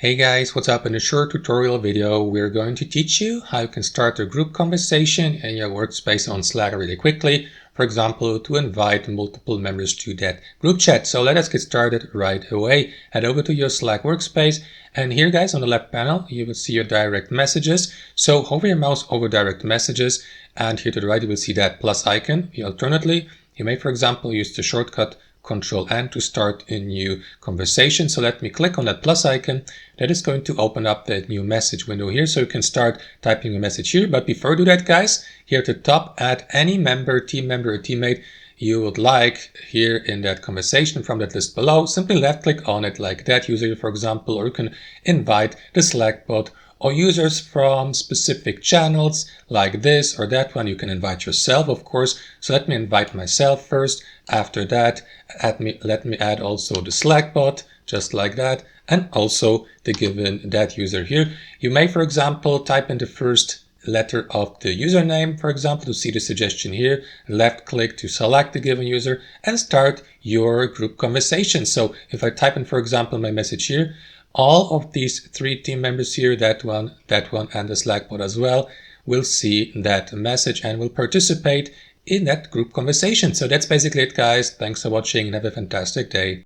Hey guys, what's up? In a short tutorial video, we're going to teach you how you can start a group conversation in your workspace on Slack really quickly. For example, to invite multiple members to that group chat. So let us get started right away. Head over to your Slack workspace. And here guys, on the left panel, you will see your direct messages. So hover your mouse over direct messages. And here to the right, you will see that plus icon. Alternately, you may, for example, use the shortcut Control-N to start a new conversation. So let me click on that plus icon. That is going to open up that new message window here. So you can start typing a message here. But before you do that, guys, here at the top, add any member, team member, or teammate you would like here in that conversation from that list below. Simply left click on it like that user, for example, or you can invite the Slack bot or users from specific channels like this or that one. You can invite yourself, of course. So let me invite myself first. After that, let me add also the Slack bot, just like that, and also the given that user here. You may, for example, type in the first letter of the username, for example, to see the suggestion here. Left click to select the given user and start your group conversation. So if I type in, for example, my message here, all of these three team members here, that one, and the Slack bot as well, will see that message and will participate in that group conversation. So that's basically it, guys. Thanks for watching and have a fantastic day.